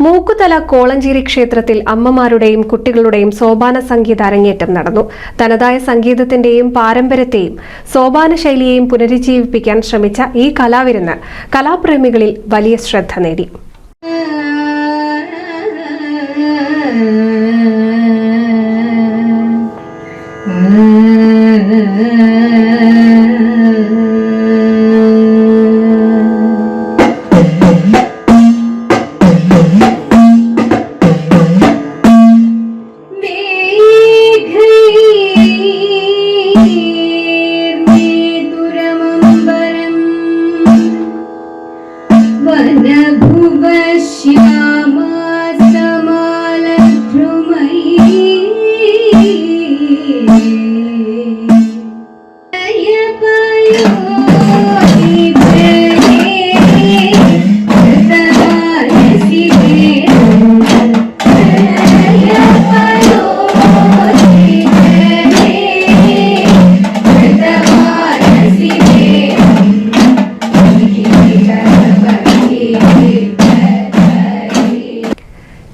മൂക്കുതല കോളഞ്ചേരി ക്ഷേത്രത്തിൽ അമ്മമാരുടെയും കുട്ടികളുടെയും സോപാന സംഗീത അരങ്ങേറ്റം നടന്നു. തനതായ സംഗീതത്തിന്റെയും പാരമ്പര്യത്തെയും സോപാന ശൈലിയെയും പുനരുജ്ജീവിപ്പിക്കാൻ ശ്രമിച്ച ഈ കലാവിരുന്ന് കലാപ്രേമികളിൽ വലിയ ശ്രദ്ധ നേടി.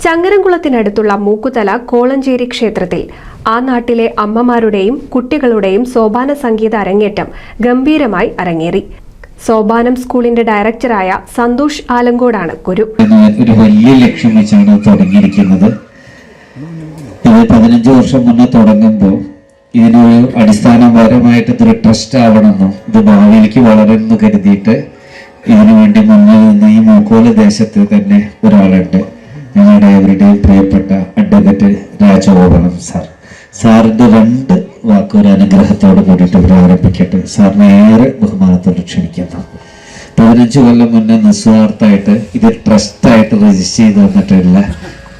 ചങ്ങരംകുളത്തിനടുത്തുള്ള മൂക്കുതല കോളഞ്ചേരി ക്ഷേത്രത്തിൽ ആ നാട്ടിലെ അമ്മമാരുടെയും കുട്ടികളുടെയും സോപാന സംഗീത അരങ്ങേറ്റം ഗംഭീരമായി അരങ്ങേറി. സോപാനം സ്കൂളിന്റെ ഡയറക്ടറായ സന്തോഷ് ആലങ്കോടാണ് ഗുരു. ഒരു വലിയ ലക്ഷ്യം വെച്ചാണ് തുടങ്ങിയിരിക്കുന്നത്. ഇത് 15 വർഷം മുന്നേ തുടങ്ങുമ്പോൾ ഇതിനൊരു അടിസ്ഥാനപരമായിട്ട് ഇതൊരു ട്രസ്റ്റ് ആവണമെന്നും ഇത് ഭാവിയിലേക്ക് വളരുമെന്ന് കരുതിയിട്ട് ഇതിനു വേണ്ടി മുന്നിൽ നിന്ന് ഈ മൂക്കോല ദേശത്ത് തന്നെ ഒരാളുണ്ട്. ഞങ്ങളുടെ എവരുടെയും പ്രിയപ്പെട്ട അഡ്വക്കേറ്റ് രാജഗോപാലൻ സാറിന്റെ 2 വാക്കൊരു അനുഗ്രഹത്തോട് കൂടിയിട്ട് പ്രാരംഭിക്കട്ടെ. സാറിനെ ഏറെ ബഹുമാനത്തോട് ക്ഷണിക്കുന്നു. 15 കൊല്ലം മുന്നേ നിസ്വാർത്ഥമായിട്ട് ഇത് ട്രസ്റ്റായിട്ട് രജിസ്റ്റർ ചെയ്ത് വന്നിട്ടില്ല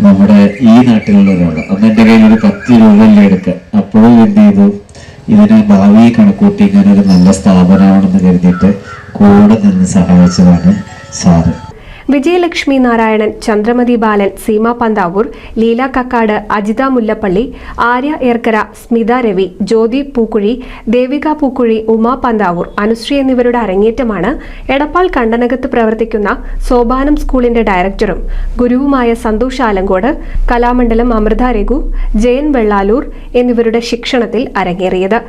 നമ്മുടെ ഈ നാട്ടിലുള്ള ഒരാൾ. അന്ന് എൻ്റെ കയ്യിൽ ഒരു 10 രൂപയല്ലേ എടുക്കുക. അപ്പോഴും എന്ത് ചെയ്തു, ഇതിനെ ഭാവി കണക്കൂട്ടി ഇങ്ങനെ ഒരു നല്ല സ്ഥാപനമാണെന്ന് കരുതിയിട്ട് കൂടെ നിന്ന് സഹായിച്ചതാണ് സാറ്. വിജയലക്ഷ്മി നാരായണൻ, ചന്ദ്രമതി ബാലൻ, സീമ പന്താവൂർ, ലീല കക്കാട്, അജിത മുല്ലപ്പള്ളി, ആര്യ ഏർക്കര, സ്മിത രവി, ജ്യോതി പൂക്കുഴി, ദേവിക പൂക്കുഴി, ഉമാ പന്താവൂർ, അനുശ്രീ എന്നിവരുടെ അരങ്ങേറ്റമാണ് എടപ്പാൾ കണ്ടനകത്ത് പ്രവർത്തിക്കുന്ന സോപാനം സ്കൂളിന്റെ ഡയറക്ടറും ഗുരുവുമായ സന്തോഷ് ആലങ്കോട്, കലാമണ്ഡലം അമൃത രഘു, ജയൻ വെള്ളാലൂർ എന്നിവരുടെ ശിക്ഷണത്തിൽ അരങ്ങേറിയത്.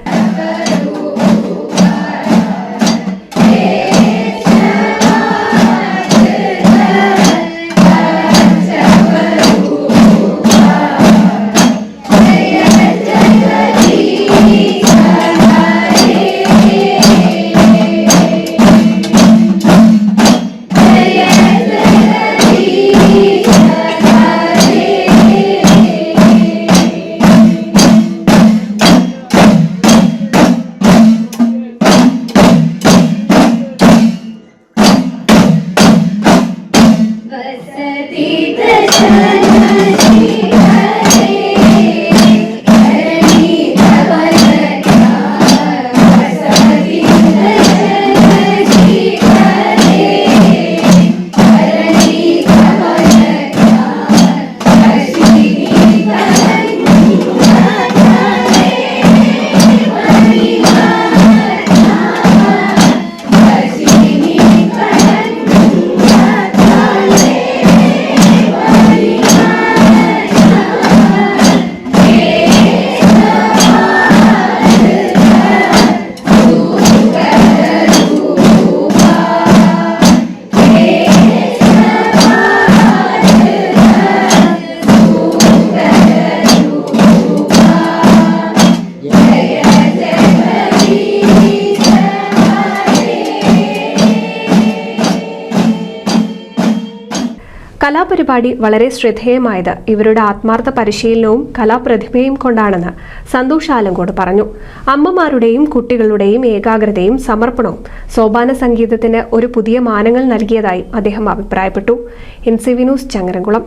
കലാപരിപാടി വളരെ ശ്രദ്ധേയമായത് ഇവരുടെ ആത്മാർത്ഥ പരിശീലനവും കലാപ്രതിഭയും കൊണ്ടാണെന്ന് സന്തോഷ് ആലങ്കോട് പറഞ്ഞു. അമ്മമാരുടെയും കുട്ടികളുടെയും ഏകാഗ്രതയും സമർപ്പണവും സോപാന സംഗീതത്തിന് ഒരു പുതിയ മാനങ്ങൾ നൽകിയതായി അദ്ദേഹം അഭിപ്രായപ്പെട്ടു. NCV news Changaramkulam.